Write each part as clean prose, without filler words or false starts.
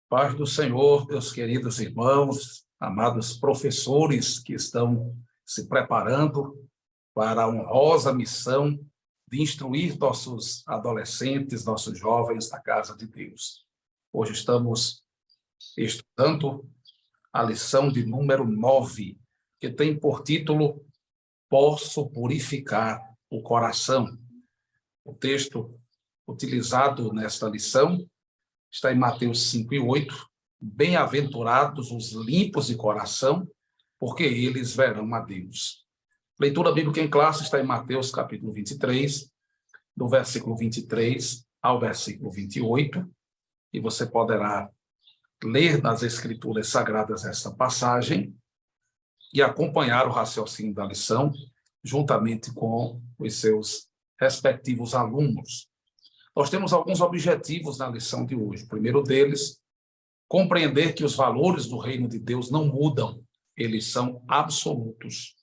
Paz do Senhor, meus queridos irmãos, amados professores que estão se preparando para a honrosa missão de instruir nossos adolescentes, nossos jovens na casa de Deus. Hoje estamos estudando a lição de número 9, que tem por título Posso purificar o coração. O texto utilizado nesta lição está em Mateus 5:8. Bem-aventurados os limpos de coração, porque eles verão a Deus. Leitura bíblica em classe está em Mateus capítulo 23, do versículo 23 ao versículo 28, e você poderá ler nas Escrituras Sagradas esta passagem e acompanhar o raciocínio da lição juntamente com os seus respectivos alunos. Nós temos alguns objetivos na lição de hoje. O primeiro deles, compreender que os valores do reino de Deus não mudam, eles são absolutos,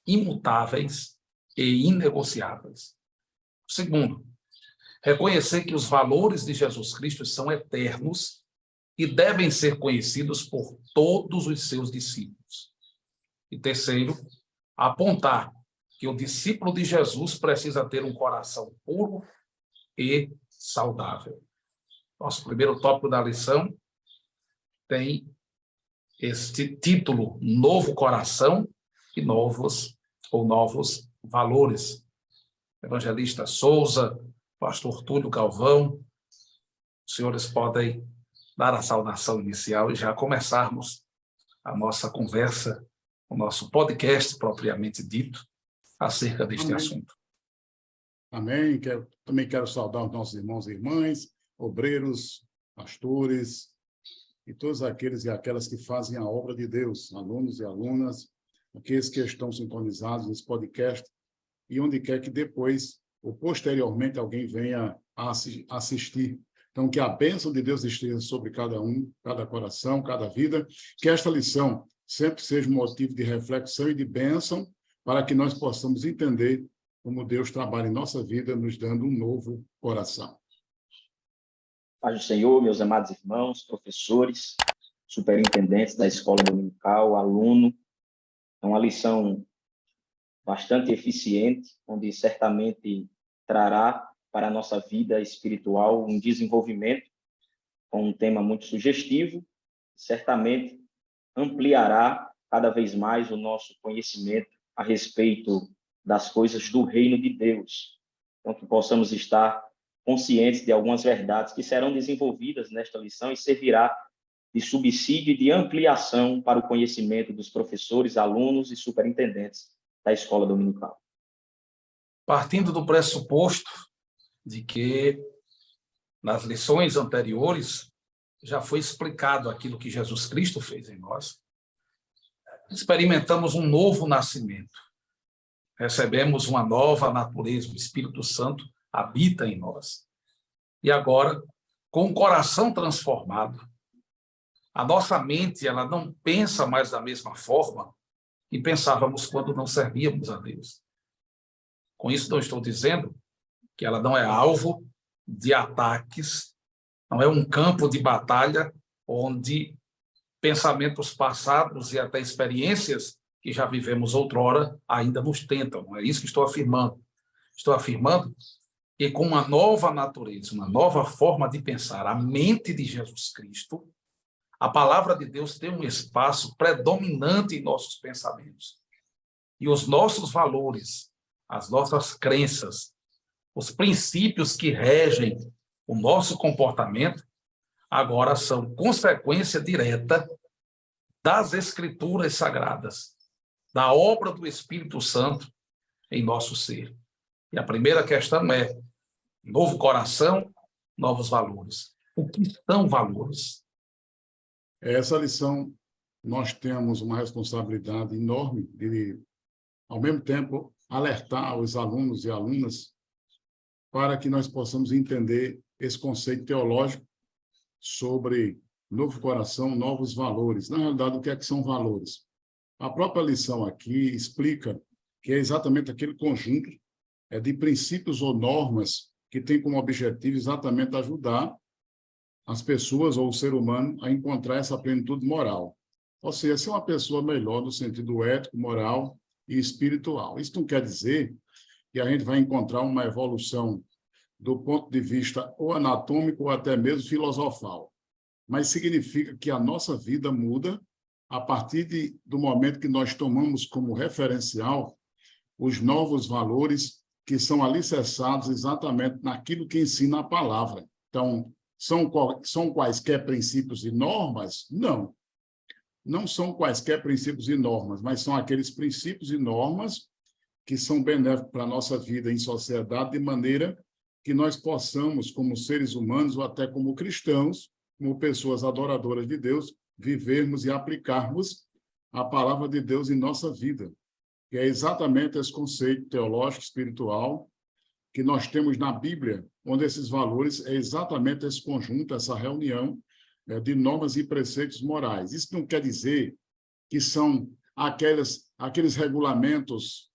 imutáveis e inegociáveis. O segundo, reconhecer que os valores de Jesus Cristo são eternos e devem ser conhecidos por todos os seus discípulos. E terceiro, apontar que o discípulo de Jesus precisa ter um coração puro e saudável. Nosso primeiro tópico da lição tem este título: Novo Coração e Novos Valores. Evangelista Souza, pastor Túlio Galvão, os senhores podem dar a saudação inicial e já começarmos a nossa conversa, o nosso podcast propriamente dito, acerca deste assunto. Amém. Também quero saudar os nossos irmãos e irmãs, obreiros, pastores e todos aqueles e aquelas que fazem a obra de Deus, alunos e alunas, aqueles que estão sintonizados nesse podcast e onde quer que depois ou posteriormente alguém venha a assistir. Então, que a bênção de Deus esteja sobre cada um, cada coração, cada vida, que esta lição sempre seja um motivo de reflexão e de bênção para que nós possamos entender como Deus trabalha em nossa vida, nos dando um novo coração. Paz do Senhor, meus amados irmãos, professores, superintendentes da escola dominical, aluno. É uma lição bastante eficiente, onde certamente trará para a nossa vida espiritual um desenvolvimento com um tema muito sugestivo, certamente ampliará cada vez mais o nosso conhecimento a respeito das coisas do reino de Deus. Então, que possamos estar conscientes de algumas verdades que serão desenvolvidas nesta lição e servirá de subsídio e de ampliação para o conhecimento dos professores, alunos e superintendentes da escola dominical. Partindo do pressuposto de que nas lições anteriores já foi explicado aquilo que Jesus Cristo fez em nós, experimentamos um novo nascimento. Recebemos uma nova natureza, o Espírito Santo habita em nós. E agora, com o coração transformado, a nossa mente ela não pensa mais da mesma forma que pensávamos quando não servíamos a Deus. Com isso, não estou dizendo que ela não é alvo de ataques, não é um campo de batalha onde pensamentos passados e até experiências que já vivemos outrora ainda nos tentam. Não é isso que estou afirmando. Estou afirmando que com uma nova natureza, uma nova forma de pensar, a mente de Jesus Cristo, a palavra de Deus tem um espaço predominante em nossos pensamentos. E os nossos valores, as nossas crenças, os princípios que regem o nosso comportamento, agora são consequência direta das Escrituras Sagradas, da obra do Espírito Santo em nosso ser. E a primeira questão é: novo coração, novos valores. O que são valores? Essa lição, nós temos uma responsabilidade enorme de, ao mesmo tempo, alertar os alunos e alunas para que nós possamos entender esse conceito teológico sobre novo coração, novos valores. Na realidade, o que é que são valores? A própria lição aqui explica que é exatamente aquele conjunto de princípios ou normas que tem como objetivo exatamente ajudar as pessoas ou o ser humano a encontrar essa plenitude moral. Ou seja, ser uma pessoa melhor no sentido ético, moral e espiritual. Isso não quer dizer que a gente vai encontrar uma evolução do ponto de vista ou anatômico ou até mesmo filosofal, mas significa que a nossa vida muda a partir do momento que nós tomamos como referencial os novos valores que são alicerçados exatamente naquilo que ensina a palavra. Então, são quaisquer princípios e normas? Não. Não são quaisquer princípios e normas, mas são aqueles princípios e normas que são benéficos para a nossa vida em sociedade, de maneira que nós possamos, como seres humanos ou até como cristãos, como pessoas adoradoras de Deus, vivermos e aplicarmos a palavra de Deus em nossa vida. Que é exatamente esse conceito teológico, espiritual, que nós temos na Bíblia, onde esses valores é exatamente esse conjunto, essa reunião de normas e preceitos morais. Isso não quer dizer que são aqueles regulamentos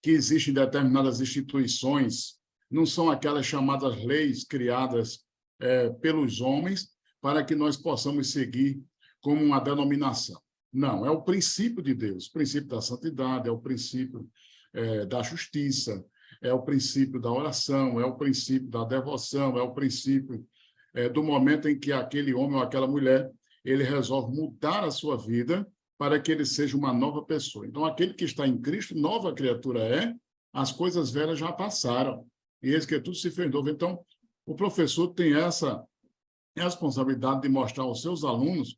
que existem em determinadas instituições, não são aquelas chamadas leis criadas pelos homens para que nós possamos seguir como uma denominação. Não, é o princípio de Deus, o princípio da santidade, é o princípio da justiça, é o princípio da oração, é o princípio da devoção, é o princípio do momento em que aquele homem ou aquela mulher, ele resolve mudar a sua vida para que ele seja uma nova pessoa. Então, aquele que está em Cristo, nova criatura é, as coisas velhas já passaram, e eis que tudo se fez novo. Então, o professor tem essa responsabilidade de mostrar aos seus alunos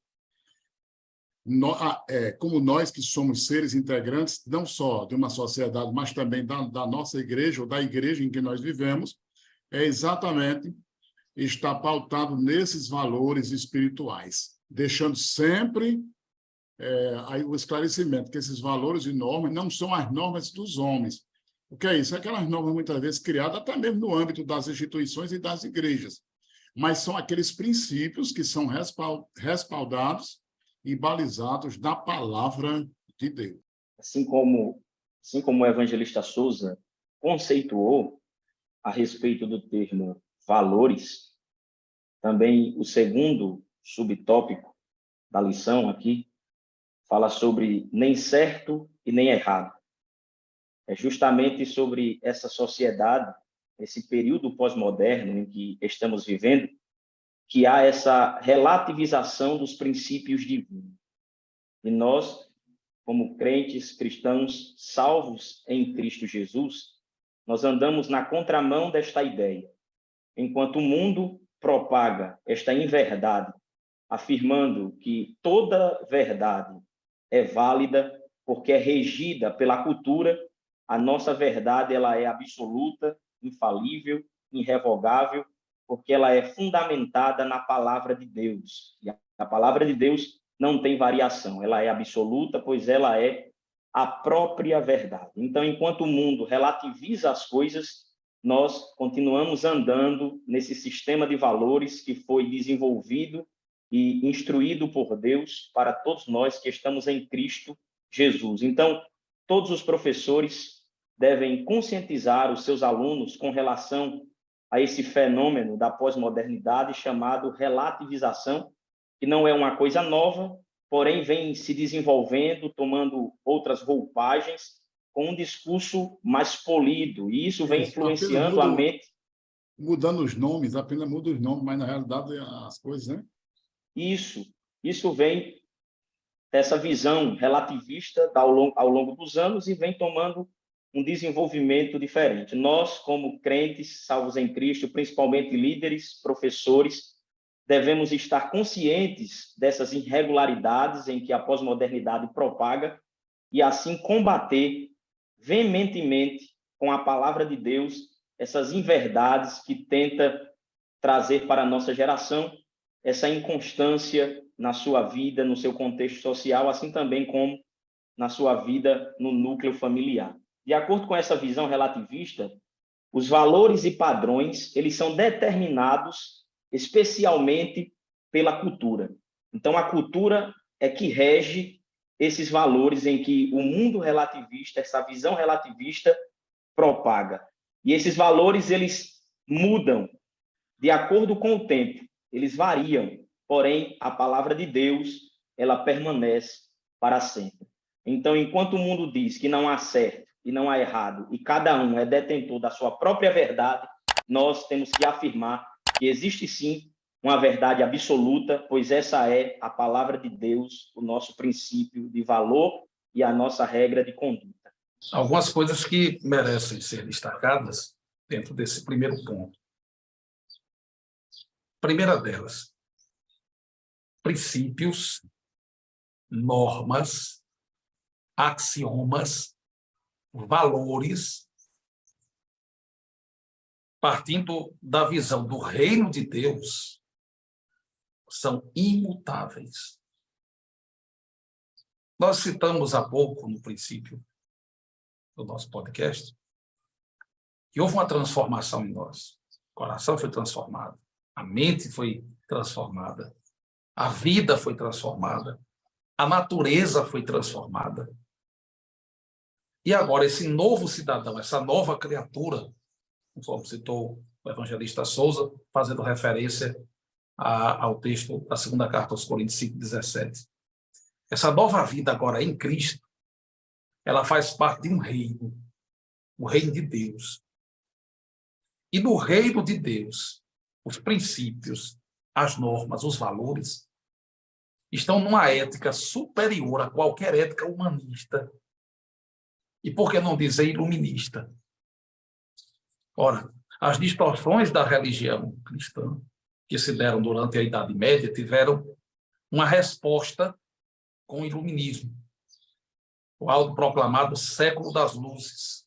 como nós que somos seres integrantes, não só de uma sociedade, mas também da nossa igreja, ou da igreja em que nós vivemos, é exatamente estar pautado nesses valores espirituais, deixando sempre o esclarecimento que esses valores e normas não são as normas dos homens. O que é isso? Aquelas normas muitas vezes criadas até mesmo no âmbito das instituições e das igrejas, mas são aqueles princípios que são respaldados e balizados na palavra de Deus. Assim como o evangelista Souza conceituou a respeito do termo valores, também o segundo subtópico da lição aqui fala sobre nem certo e nem errado. É justamente sobre essa sociedade, esse período pós-moderno em que estamos vivendo, que há essa relativização dos princípios divinos. E nós, como crentes cristãos salvos em Cristo Jesus, nós andamos na contramão desta ideia. Enquanto o mundo propaga esta inverdade, afirmando que toda verdade é válida porque é regida pela cultura, a nossa verdade ela é absoluta, infalível, irrevogável, porque ela é fundamentada na palavra de Deus. E a palavra de Deus não tem variação, ela é absoluta, pois ela é a própria verdade. Então, enquanto o mundo relativiza as coisas, nós continuamos andando nesse sistema de valores que foi desenvolvido e instruído por Deus para todos nós que estamos em Cristo Jesus. Então, todos os professores devem conscientizar os seus alunos com relação a esse fenômeno da pós-modernidade chamado relativização, que não é uma coisa nova, porém vem se desenvolvendo, tomando outras roupagens, com um discurso mais polido, e isso vem influenciando a mente. Mudando os nomes, apenas muda os nomes, mas na realidade as coisas, né? Isso vem dessa visão relativista ao longo dos anos e vem tomando um desenvolvimento diferente. Nós, como crentes salvos em Cristo, principalmente líderes, professores, devemos estar conscientes dessas irregularidades em que a pós-modernidade propaga e assim combater veementemente com a palavra de Deus essas inverdades que tenta trazer para a nossa geração essa inconstância na sua vida, no seu contexto social, assim também como na sua vida no núcleo familiar. De acordo com essa visão relativista, os valores e padrões, eles são determinados especialmente pela cultura. Então, a cultura é que rege esses valores em que o mundo relativista, essa visão relativista, propaga. E esses valores, eles mudam de acordo com o tempo. eles variam, porém, a palavra de Deus, ela permanece para sempre. Então, enquanto o mundo diz que não há certo e não há errado, e cada um é detentor da sua própria verdade, nós temos que afirmar que existe sim uma verdade absoluta, pois essa é a palavra de Deus, o nosso princípio de valor e a nossa regra de conduta. Algumas coisas que merecem ser destacadas dentro desse primeiro ponto. Primeira delas, princípios, normas, axiomas, valores, partindo da visão do reino de Deus, são imutáveis. Nós citamos há pouco, no princípio do nosso podcast, que houve uma transformação em nós. O coração foi transformado, a mente foi transformada, a vida foi transformada, a natureza foi transformada. E agora, esse novo cidadão, essa nova criatura, conforme citou o evangelista Souza, fazendo referência ao texto da segunda carta aos Coríntios 5:17. Essa nova vida agora em Cristo, ela faz parte de um reino, o reino de Deus. E no reino de Deus, os princípios, as normas, os valores, estão numa ética superior a qualquer ética humanista. E por que não dizer iluminista? Ora, as distorções da religião cristã que se deram durante a Idade Média tiveram uma resposta com o iluminismo, o autoproclamado século das luzes.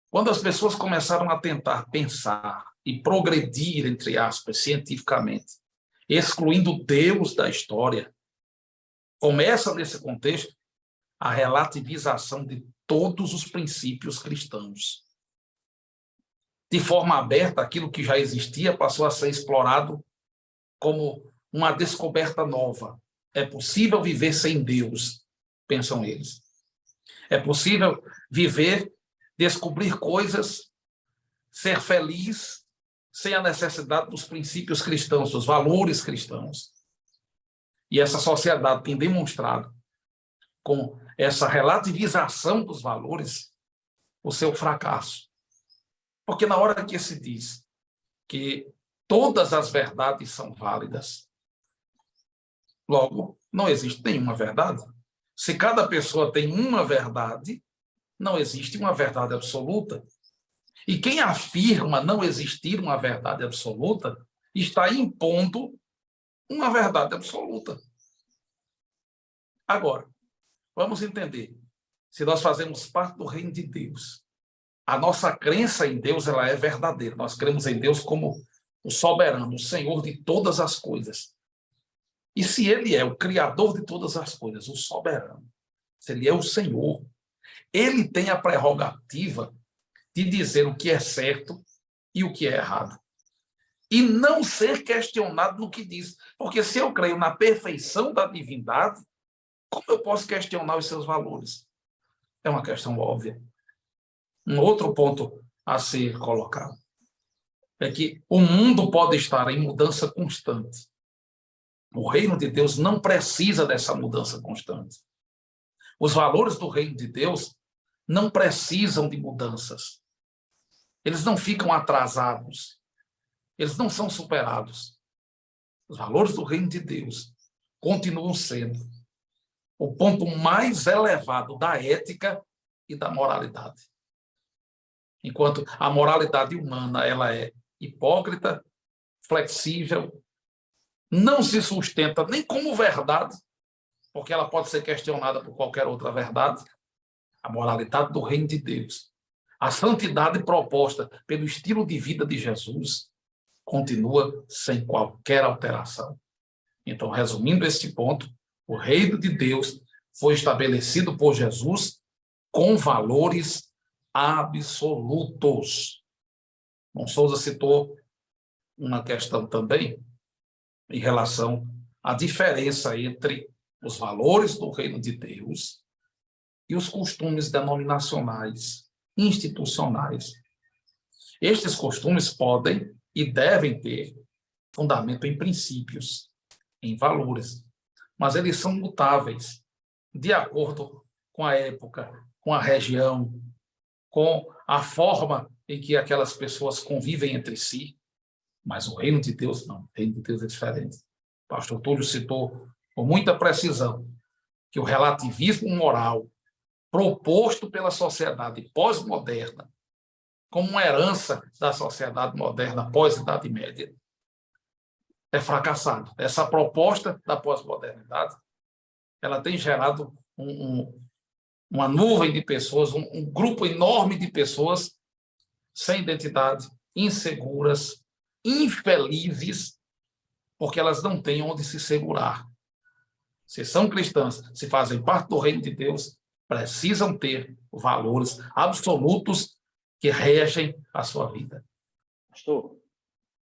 Quando as pessoas começaram a tentar pensar e progredir, entre aspas, cientificamente, excluindo Deus da história, começa nesse contexto a relativização de todos os princípios cristãos. De forma aberta, aquilo que já existia passou a ser explorado como uma descoberta nova. É possível viver sem Deus, pensam eles. É possível viver, descobrir coisas, ser feliz, sem a necessidade dos princípios cristãos, dos valores cristãos. E essa sociedade tem demonstrado, com essa relativização dos valores, o seu fracasso. Porque na hora que se diz que todas as verdades são válidas, logo, não existe nenhuma verdade. Se cada pessoa tem uma verdade, não existe uma verdade absoluta. E quem afirma não existir uma verdade absoluta está impondo uma verdade absoluta. Agora, vamos entender. Se nós fazemos parte do reino de Deus, a nossa crença em Deus ela é verdadeira. Nós cremos em Deus como o soberano, o Senhor de todas as coisas. E se Ele é o Criador de todas as coisas, o soberano, se Ele é o Senhor, Ele tem a prerrogativa de dizer o que é certo e o que é errado. E não ser questionado no que diz. Porque se eu creio na perfeição da divindade, como eu posso questionar os seus valores? É uma questão óbvia. Um outro ponto a ser colocado é que o mundo pode estar em mudança constante. O reino de Deus não precisa dessa mudança constante. Os valores do reino de Deus não precisam de mudanças. Eles não ficam atrasados. Eles não são superados. Os valores do reino de Deus continuam sendo o ponto mais elevado da ética e da moralidade. Enquanto a moralidade humana ela é hipócrita, flexível, não se sustenta nem como verdade, porque ela pode ser questionada por qualquer outra verdade, a moralidade do reino de Deus, a santidade proposta pelo estilo de vida de Jesus, continua sem qualquer alteração. Então, resumindo este ponto, o reino de Deus foi estabelecido por Jesus com valores absolutos. Bom, Souza citou uma questão também em relação à diferença entre os valores do reino de Deus e os costumes denominacionais, institucionais. Estes costumes podem e devem ter fundamento em princípios, em valores, mas eles são mutáveis de acordo com a época, com a região, com a forma em que aquelas pessoas convivem entre si. Mas o reino de Deus não, o reino de Deus é diferente. O pastor Túlio citou com muita precisão que o relativismo moral proposto pela sociedade pós-moderna, como uma herança da sociedade moderna pós-Idade Média, é fracassado. Essa proposta da pós-modernidade, ela tem gerado uma nuvem de pessoas, um grupo enorme de pessoas sem identidade, inseguras, infelizes, porque elas não têm onde se segurar. Se são cristãs, se fazem parte do reino de Deus, precisam ter valores absolutos que regem a sua vida. Pastor,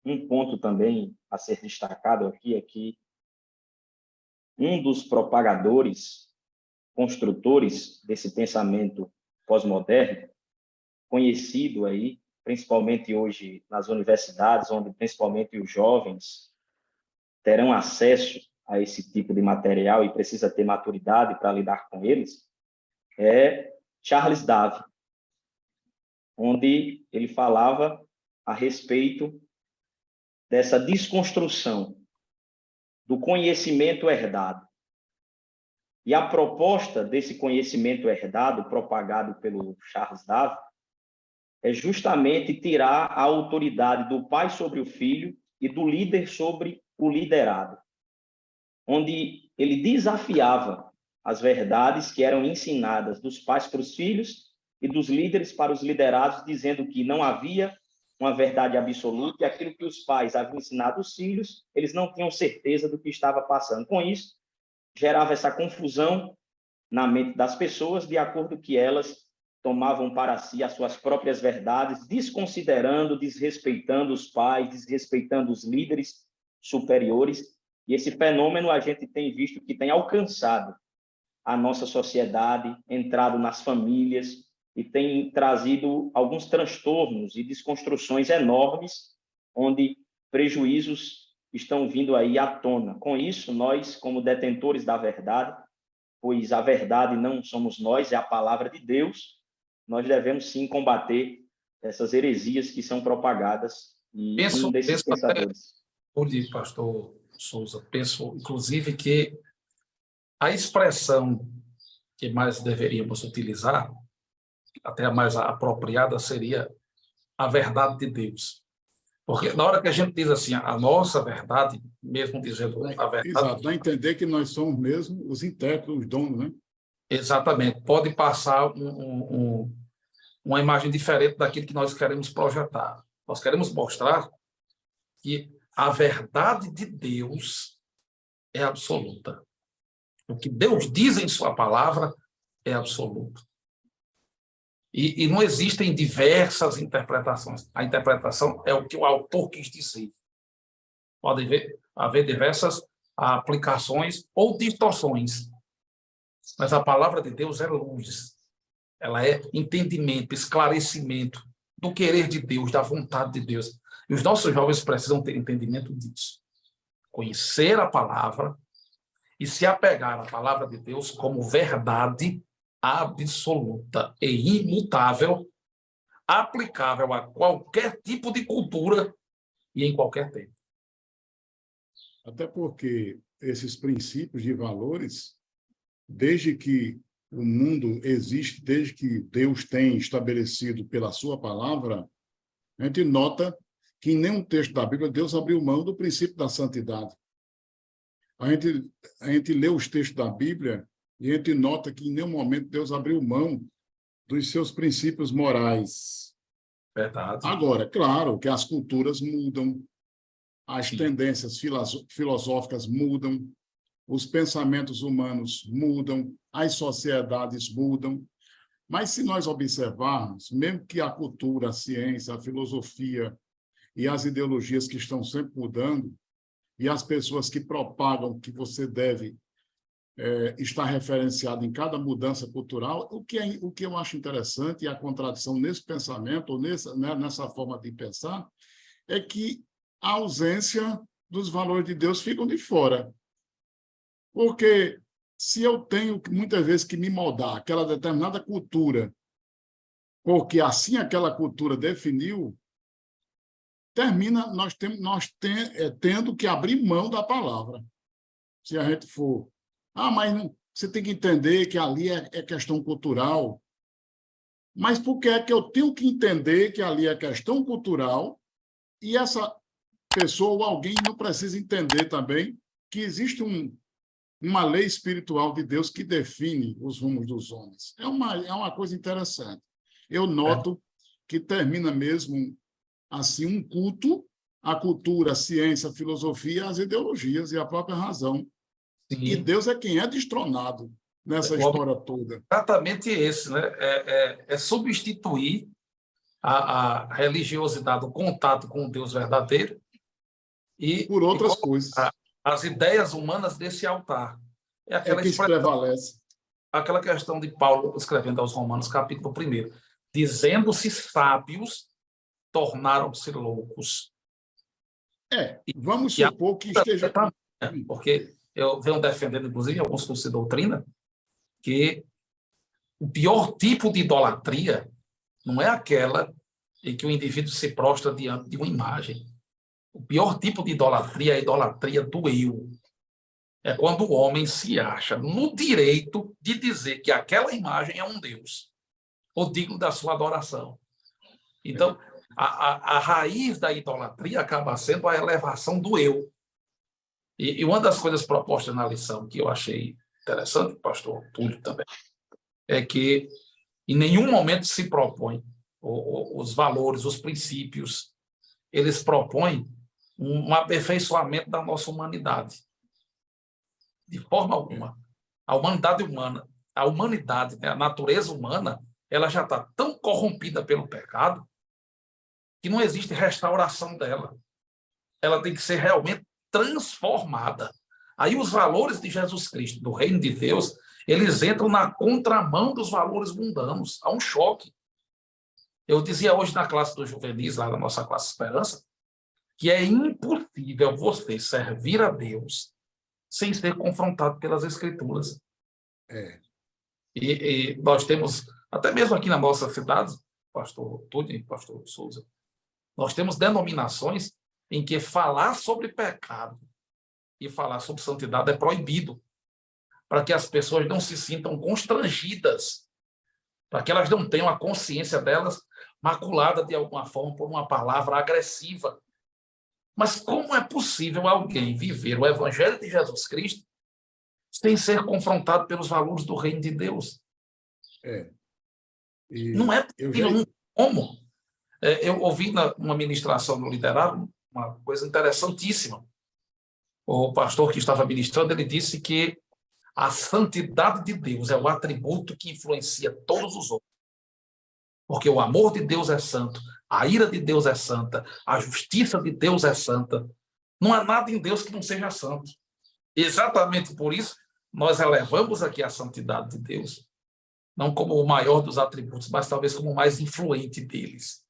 um ponto também a ser destacado aqui é que um dos propagadores, construtores desse pensamento pós-moderno, conhecido aí, principalmente hoje nas universidades, onde principalmente os jovens terão acesso a esse tipo de material e precisa ter maturidade para lidar com eles, é Charles Darwin, onde ele falava a respeito dessa desconstrução do conhecimento herdado. E a proposta desse conhecimento herdado, propagado pelo Charles Darwin, é justamente tirar a autoridade do pai sobre o filho e do líder sobre o liderado, onde ele desafiava as verdades que eram ensinadas dos pais para os filhos e dos líderes para os liderados, dizendo que não havia uma verdade absoluta e aquilo que os pais haviam ensinado aos filhos, eles não tinham certeza do que estava passando. Com isso, gerava essa confusão na mente das pessoas, de acordo que elas tomavam para si as suas próprias verdades, desconsiderando, desrespeitando os pais, desrespeitando os líderes superiores. E esse fenômeno a gente tem visto que tem alcançado a nossa sociedade, entrado nas famílias e tem trazido alguns transtornos e desconstruções enormes, onde prejuízos estão vindo aí à tona. Com isso, nós, como detentores da verdade, pois a verdade não somos nós, é a palavra de Deus, nós devemos sim combater essas heresias que são propagadas. E um desses pensadores. Até, pastor Souza, penso, inclusive, que a expressão que mais deveríamos utilizar, até a mais apropriada, seria a verdade de Deus. Porque na hora que a gente diz assim, a nossa verdade, mesmo dizendo a verdade... Exato, dá a entender que nós somos mesmo os intérpretes, os donos, né? Exatamente. Pode passar uma imagem diferente daquilo que nós queremos projetar. Nós queremos mostrar que a verdade de Deus é absoluta. O que Deus diz em sua palavra é absoluto. E não existem diversas interpretações. A interpretação é o que o autor quis dizer. Pode haver diversas aplicações ou distorções. Mas a palavra de Deus é luz. Ela é entendimento, esclarecimento do querer de Deus, da vontade de Deus. E os nossos jovens precisam ter entendimento disso. Conhecer a palavra e se apegar à palavra de Deus como verdade absoluta e imutável, aplicável a qualquer tipo de cultura e em qualquer tempo. Até porque esses princípios de valores, desde que o mundo existe, desde que Deus tem estabelecido pela sua palavra, a gente nota que em nenhum texto da Bíblia Deus abriu mão do princípio da santidade. A gente lê os textos da Bíblia e a gente nota que em nenhum momento Deus abriu mão dos seus princípios morais. Verdade. Agora, claro que as culturas mudam, as tendências filosóficas mudam, os pensamentos humanos mudam, as sociedades mudam. Mas se nós observarmos, mesmo que a cultura, a ciência, a filosofia e as ideologias que estão sempre mudando, e as pessoas que propagam que você deve estar referenciado em cada mudança cultural, o que eu acho interessante, e a contradição nesse pensamento, ou nessa forma de pensar, é que a ausência dos valores de Deus ficam de fora. Porque se eu tenho, muitas vezes, que me moldar aquela determinada cultura, porque assim aquela cultura definiu, termina tendo que abrir mão da palavra. Se a gente for... mas não, você tem que entender que ali é questão cultural. Mas por que é que eu tenho que entender que ali é questão cultural e essa pessoa ou alguém não precisa entender também que existe uma lei espiritual de Deus que define os rumos dos homens? É uma coisa interessante. Eu noto que termina mesmo assim um culto à cultura, à ciência, à filosofia, às ideologias e à própria razão. Sim. E Deus é quem é destronado nessa história toda. Exatamente esse, né? É substituir a religiosidade, o contato com o Deus verdadeiro por outras coisas. As ideias humanas desse altar. É aquela que prevalece. Aquela questão de Paulo escrevendo aos Romanos, capítulo 1, dizendo-se sábios, tornaram-se loucos. Vamos supor que esteja... Porque eu venho defendendo, inclusive, alguns cursos de doutrina, que o pior tipo de idolatria não é aquela em que o indivíduo se prostra diante de uma imagem. O pior tipo de idolatria é a idolatria do eu. É quando o homem se acha no direito de dizer que aquela imagem é um Deus, ou digno da sua adoração. Então, a raiz da idolatria acaba sendo a elevação do eu. E uma das coisas propostas na lição que eu achei interessante, pastor Túlio também, é que em nenhum momento se propõe os valores, os princípios, eles propõem um aperfeiçoamento da nossa humanidade. De forma alguma. A humanidade humana, a natureza humana, ela já está tão corrompida pelo pecado que não existe restauração dela. Ela tem que ser realmente transformada. Aí os valores de Jesus Cristo, do reino de Deus, eles entram na contramão dos valores mundanos. Há um choque. Eu dizia hoje na classe dos juvenis, lá na nossa classe Esperança, que é impossível você servir a Deus sem ser confrontado pelas Escrituras. E nós temos, até mesmo aqui na nossa cidade, pastor Túlio e pastor Souza, nós temos denominações em que falar sobre pecado e falar sobre santidade é proibido, para que as pessoas não se sintam constrangidas, para que elas não tenham a consciência delas maculada de alguma forma por uma palavra agressiva. Mas como é possível alguém viver o Evangelho de Jesus Cristo sem ser confrontado pelos valores do reino de Deus? Não é possível. Como? Eu ouvi numa ministração no Liderado uma coisa interessantíssima. O pastor que estava ministrando, ele disse que a santidade de Deus é o atributo que influencia todos os outros. Porque o amor de Deus é santo, a ira de Deus é santa, a justiça de Deus é santa. Não há nada em Deus que não seja santo. Exatamente por isso, nós elevamos aqui a santidade de Deus, não como o maior dos atributos, mas talvez como o mais influente deles.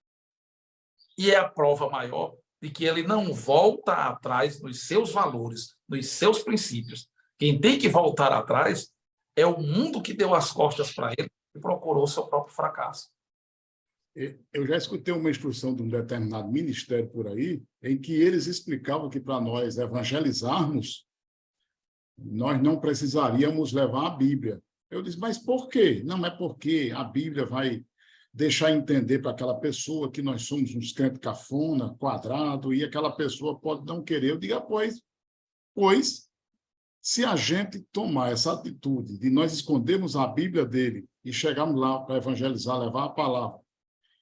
E é a prova maior de que ele não volta atrás nos seus valores, nos seus princípios. Quem tem que voltar atrás é o mundo que deu as costas para ele e procurou seu próprio fracasso. Eu já escutei uma instrução de um determinado ministério por aí, em que eles explicavam que para nós evangelizarmos, nós não precisaríamos levar a Bíblia. Eu disse, mas por quê? Não é porque a Bíblia vai deixar entender para aquela pessoa que nós somos uns crentes cafona, quadrado, e aquela pessoa pode não querer. Eu digo, pois, se a gente tomar essa atitude de nós escondermos a Bíblia dele e chegarmos lá para evangelizar, levar a palavra,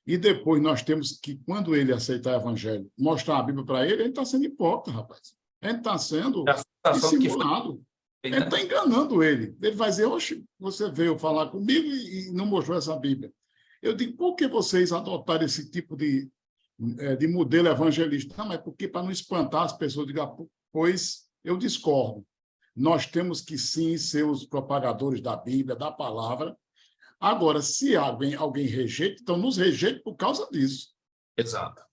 e depois nós temos que, quando ele aceitar o evangelho, mostrar a Bíblia para ele, ele está sendo hipócrita, rapaz. Ele está sendo dissimulado. Ele está enganando ele. Ele vai dizer, oxe, você veio falar comigo e não mostrou essa Bíblia. Eu digo, por que vocês adotaram esse tipo de modelo evangelista? Não, mas porque para não espantar as pessoas, digo, pois eu discordo. Nós temos que, sim, ser os propagadores da Bíblia, da palavra. Agora, se alguém rejeita, então nos rejeita por causa disso. Exato.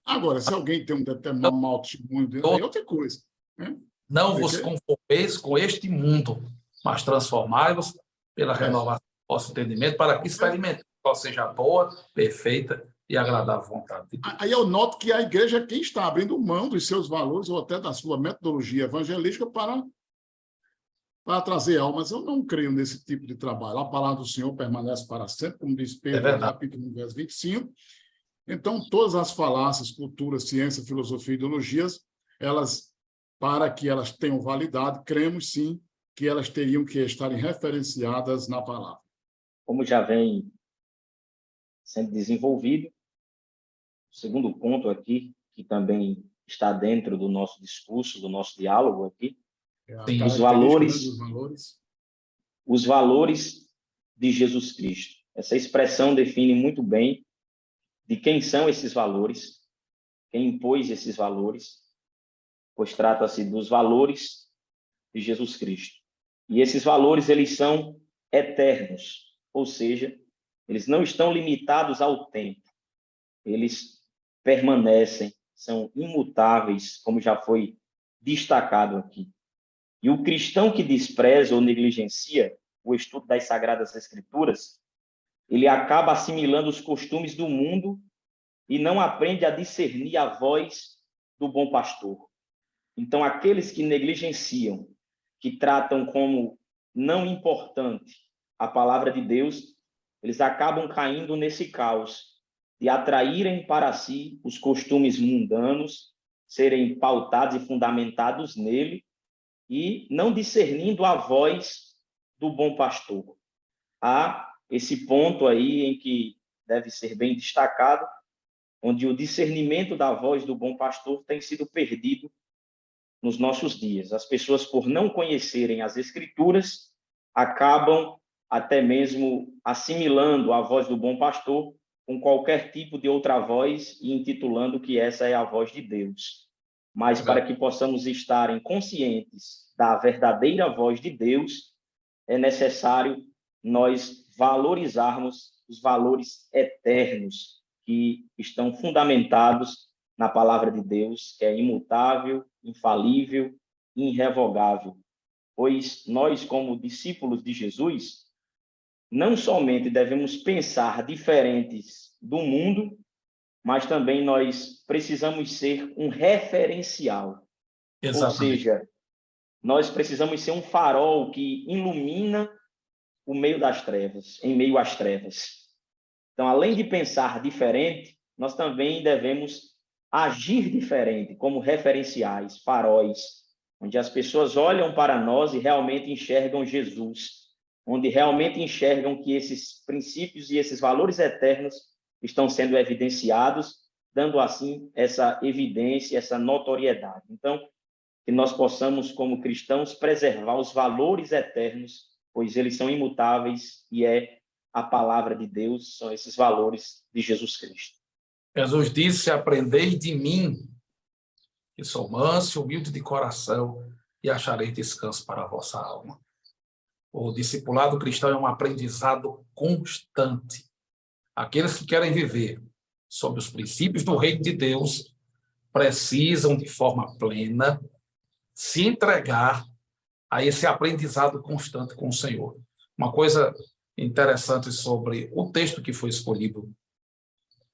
Agora, se alguém tem um determinado mau testemunho, aí é outra coisa. Né? Não vos conformeis com este mundo, mas transformai-vos pela renovação do vosso entendimento, para que experimentem qual seja a boa, perfeita e agradável vontade de Deus. Aí eu noto que a igreja é quem está abrindo mão dos seus valores ou até da sua metodologia evangelística para trazer almas. Eu não creio nesse tipo de trabalho. A palavra do Senhor permanece para sempre, como diz Pedro, capítulo 1, verso 25. Então, todas as falácias, cultura, ciência, filosofia e ideologias, para que elas tenham validade, cremos sim que elas teriam que estarem referenciadas na palavra. Como já vem sendo desenvolvido, o segundo ponto aqui, que também está dentro do nosso discurso, do nosso diálogo aqui, os valores de Jesus Cristo. Essa expressão define muito bem de quem são esses valores, quem impôs esses valores, pois trata-se dos valores de Jesus Cristo. E esses valores, eles são eternos, ou seja, eles não estão limitados ao tempo. Eles permanecem, são imutáveis, como já foi destacado aqui. E o cristão que despreza ou negligencia o estudo das Sagradas Escrituras, ele acaba assimilando os costumes do mundo e não aprende a discernir a voz do bom pastor. Então, aqueles que negligenciam, que tratam como não importante a palavra de Deus, eles acabam caindo nesse caos de atraírem para si os costumes mundanos, serem pautados e fundamentados nele, e não discernindo a voz do bom pastor. Há esse ponto aí em que deve ser bem destacado, onde o discernimento da voz do bom pastor tem sido perdido nos nossos dias. As pessoas, por não conhecerem as Escrituras, acabam até mesmo assimilando a voz do bom pastor com qualquer tipo de outra voz e intitulando que essa é a voz de Deus. Mas para que possamos estar conscientes da verdadeira voz de Deus, é necessário nós valorizarmos os valores eternos que estão fundamentados na palavra de Deus, que é imutável, infalível e irrevogável. Pois nós, como discípulos de Jesus, não somente devemos pensar diferentes do mundo, mas também nós precisamos ser um referencial. Exatamente. Ou seja, nós precisamos ser um farol que ilumina o meio das trevas, em meio às trevas. Então, além de pensar diferente, nós também devemos agir diferente, como referenciais, faróis, onde as pessoas olham para nós e realmente enxergam Jesus, onde realmente enxergam que esses princípios e esses valores eternos estão sendo evidenciados, dando assim essa evidência, essa notoriedade. Então, que nós possamos, como cristãos, preservar os valores eternos, pois eles são imutáveis e é a palavra de Deus, são esses valores de Jesus Cristo. Jesus disse: aprendei de mim, que sou manso e humilde de coração, e achareis descanso para a vossa alma. O discipulado cristão é um aprendizado constante. Aqueles que querem viver sob os princípios do reino de Deus precisam, de forma plena, se entregar a esse aprendizado constante com o Senhor. Uma coisa interessante sobre o texto que foi escolhido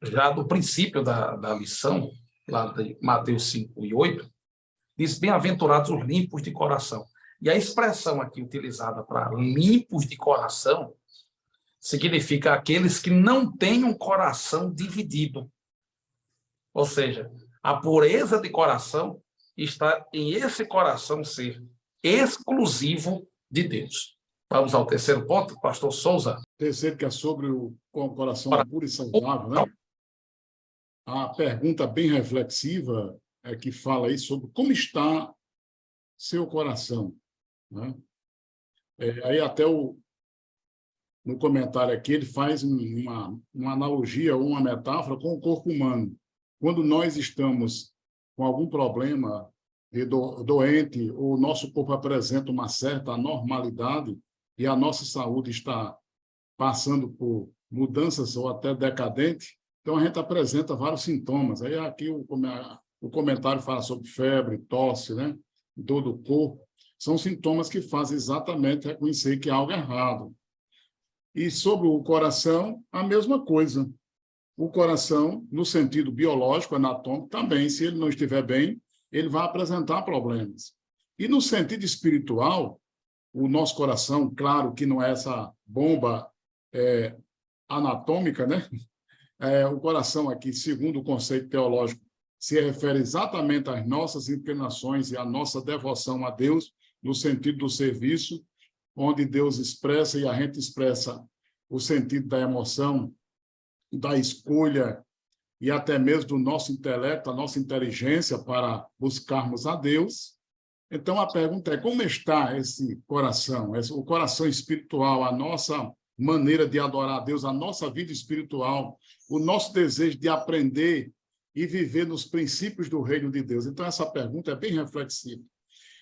já do princípio da lição, lá de Mateus 5 e 8, diz: bem-aventurados os limpos de coração. E a expressão aqui utilizada para limpos de coração significa aqueles que não têm um coração dividido. Ou seja, a pureza de coração está em esse coração ser exclusivo de Deus. Vamos ao terceiro ponto, pastor Souza. Terceiro, que é sobre o coração puro e saudável, né? A pergunta bem reflexiva é que fala aí sobre como está seu coração, né? Aí até no comentário aqui ele faz uma analogia ou uma metáfora com o corpo humano. Quando nós estamos com algum problema de doente, ou o nosso corpo apresenta uma certa anormalidade e a nossa saúde está passando por mudanças ou até decadente, Então, a gente apresenta vários sintomas. Aí aqui o comentário fala sobre febre, tosse, né? Dor do corpo. São sintomas que fazem exatamente reconhecer que há algo errado. E sobre o coração, a mesma coisa. O coração, no sentido biológico, anatômico, também, se ele não estiver bem, ele vai apresentar problemas. E no sentido espiritual, o nosso coração, claro que não é essa bomba anatômica, né? O coração aqui, segundo o conceito teológico, se refere exatamente às nossas inclinações e à nossa devoção a Deus, no sentido do serviço, onde Deus expressa e a gente expressa o sentido da emoção, da escolha e até mesmo do nosso intelecto, a nossa inteligência para buscarmos a Deus. Então, a pergunta é, como está esse coração, o coração espiritual, a nossa maneira de adorar a Deus, a nossa vida espiritual, o nosso desejo de aprender e viver nos princípios do reino de Deus? Então, essa pergunta é bem reflexiva.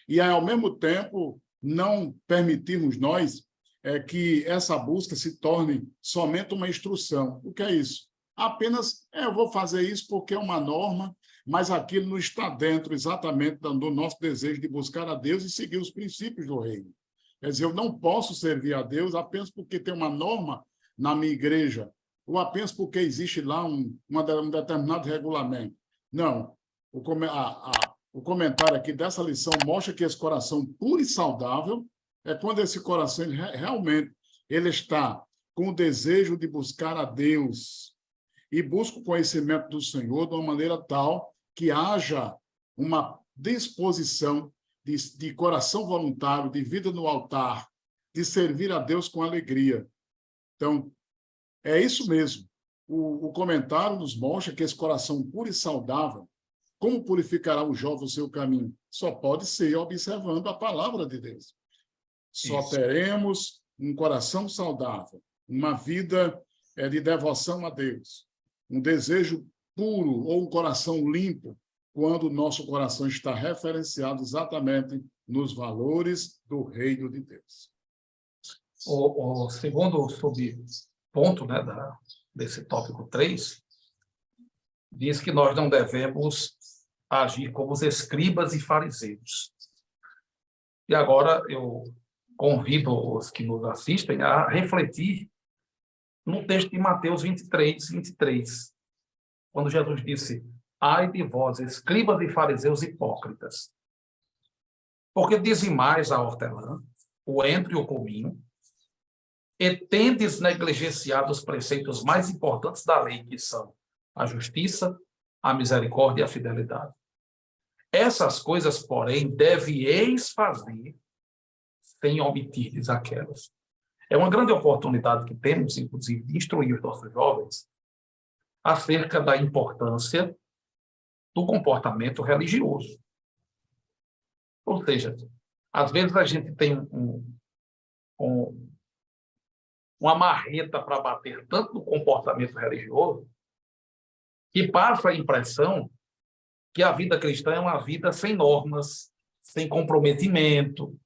E, ao mesmo tempo, não permitirmos nós que essa busca se torne somente uma instrução. O que é isso? Apenas, eu vou fazer isso porque é uma norma, mas aquilo não está dentro exatamente do nosso desejo de buscar a Deus e seguir os princípios do reino. Quer dizer, eu não posso servir a Deus apenas porque tem uma norma na minha igreja, ou apenas porque existe lá um determinado regulamento. Não. O comentário aqui dessa lição mostra que esse coração puro e saudável é quando esse coração realmente ele está com o desejo de buscar a Deus e busca o conhecimento do Senhor de uma maneira tal que haja uma disposição de coração voluntário, de vida no altar, de servir a Deus com alegria. Então, é isso mesmo. O comentário nos mostra que esse coração puro e saudável, como purificará o jovem o seu caminho? Só pode ser observando a palavra de Deus. Só teremos um coração saudável, uma vida de devoção a Deus, um desejo puro ou um coração limpo, quando o nosso coração está referenciado exatamente nos valores do reino de Deus. O segundo subponto, né, desse tópico 3, diz que nós não devemos agir como os escribas e fariseus. E agora eu convido os que nos assistem a refletir no texto de Mateus 23, quando Jesus disse: ai de vós, escribas e fariseus hipócritas, porque dizimais a hortelã, o endro e o cominho, e tendes negligenciado os preceitos mais importantes da lei, que são a justiça, a misericórdia e a fidelidade. Essas coisas, porém, devieis fazer sem omitirdes aquelas. É uma grande oportunidade que temos, inclusive, de instruir os nossos jovens acerca da importância do comportamento religioso. Ou seja, às vezes a gente tem uma marreta para bater tanto no comportamento religioso que passa a impressão que a vida cristã é uma vida sem normas, sem comprometimento,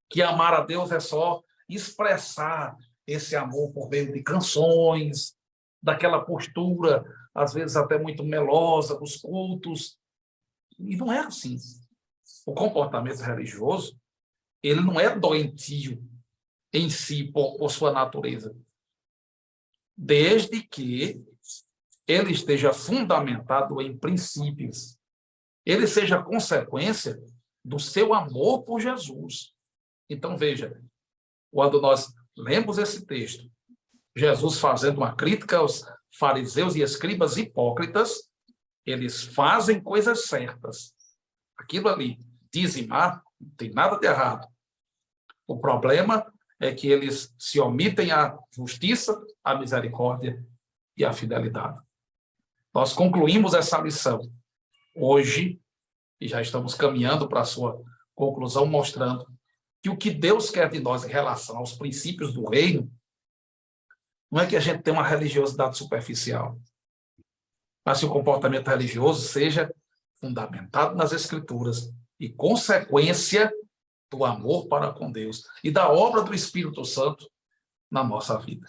que amar a Deus é só expressar esse amor por meio de canções, daquela postura, às vezes até muito melosa, dos cultos. E não é assim. O comportamento religioso, ele não é doentio em si, por sua natureza, desde que ele esteja fundamentado em princípios, ele seja consequência do seu amor por Jesus. Então, veja, quando nós lemos esse texto, Jesus fazendo uma crítica aos fariseus e escribas hipócritas, eles fazem coisas certas. Aquilo ali, dizimar, não tem nada de errado. O problema é que eles se omitem a justiça, a misericórdia e a fidelidade. Nós concluímos essa lição hoje, e já estamos caminhando para a sua conclusão, mostrando que o que Deus quer de nós em relação aos princípios do reino não é que a gente tenha uma religiosidade superficial, mas que o comportamento religioso seja fundamentado nas Escrituras e consequência do amor para com Deus e da obra do Espírito Santo na nossa vida.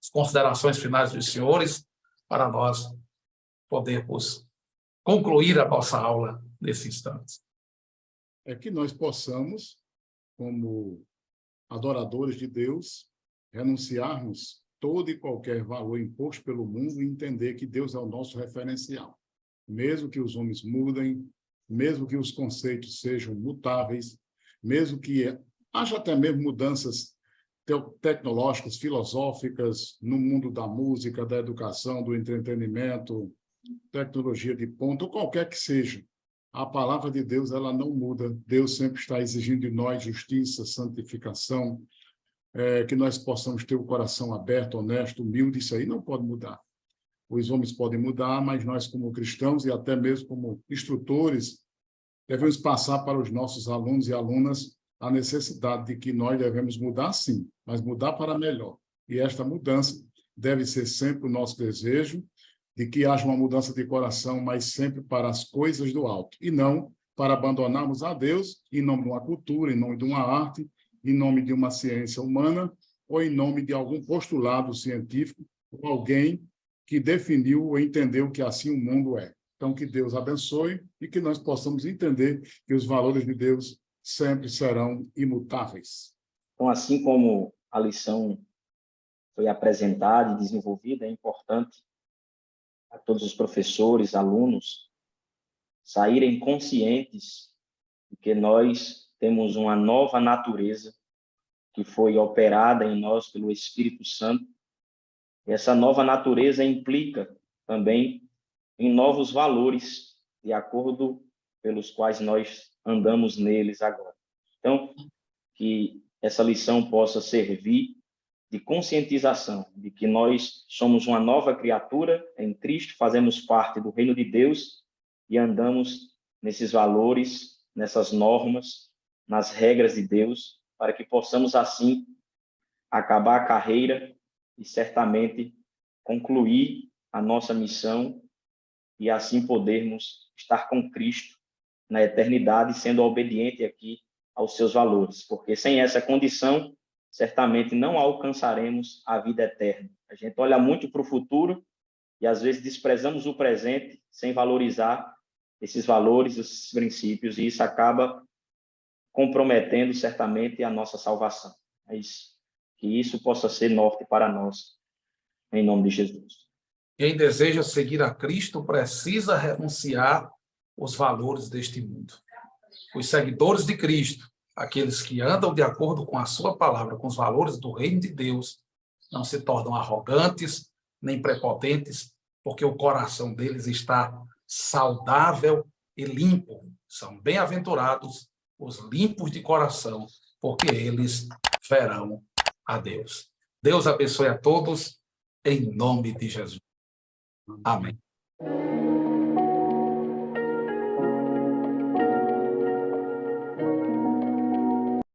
As considerações finais dos senhores, para nós podermos concluir a nossa aula nesse instante. É que nós possamos, como adoradores de Deus, renunciarmos todo e qualquer valor imposto pelo mundo e entender que Deus é o nosso referencial. Mesmo que os homens mudem, mesmo que os conceitos sejam mutáveis, mesmo que haja até mesmo mudanças tecnológicas, filosóficas, no mundo da música, da educação, do entretenimento, tecnologia de ponta, ou qualquer que seja, a palavra de Deus ela não muda. Deus sempre está exigindo de nós justiça, santificação, que nós possamos ter o coração aberto, honesto, humilde. Isso aí não pode mudar. Os homens podem mudar, mas nós, como cristãos e até mesmo como instrutores, devemos passar para os nossos alunos e alunas a necessidade de que nós devemos mudar, sim, mas mudar para melhor. E esta mudança deve ser sempre o nosso desejo, de que haja uma mudança de coração, mas sempre para as coisas do alto, e não para abandonarmos a Deus em nome de uma cultura, em nome de uma arte, em nome de uma ciência humana, ou em nome de algum postulado científico, ou alguém que definiu ou entendeu que assim o mundo é. Então, que Deus abençoe e que nós possamos entender que os valores de Deus sempre serão imutáveis. Então, assim como a lição foi apresentada e desenvolvida, é importante a todos os professores, alunos, saírem conscientes de que nós temos uma nova natureza que foi operada em nós pelo Espírito Santo. E essa nova natureza implica também em novos valores, de acordo pelos quais nós andamos neles agora. Então, que essa lição possa servir de conscientização de que nós somos uma nova criatura em Cristo, fazemos parte do reino de Deus e andamos nesses valores, nessas normas, nas regras de Deus, para que possamos, assim, acabar a carreira e, certamente, concluir a nossa missão e, assim, podermos estar com Cristo na eternidade, sendo obediente aqui aos seus valores, porque sem essa condição, certamente não alcançaremos a vida eterna. A gente olha muito para o futuro e, às vezes, desprezamos o presente sem valorizar esses valores, esses princípios, e isso acaba comprometendo, certamente, a nossa salvação. Mas que isso possa ser norte para nós, em nome de Jesus. Quem deseja seguir a Cristo precisa renunciar os valores deste mundo. Os seguidores de Cristo, aqueles que andam de acordo com a sua palavra, com os valores do reino de Deus, não se tornam arrogantes nem prepotentes, porque o coração deles está saudável e limpo. São bem-aventurados os limpos de coração, porque eles verão a Deus. Deus abençoe a todos, em nome de Jesus. Amém.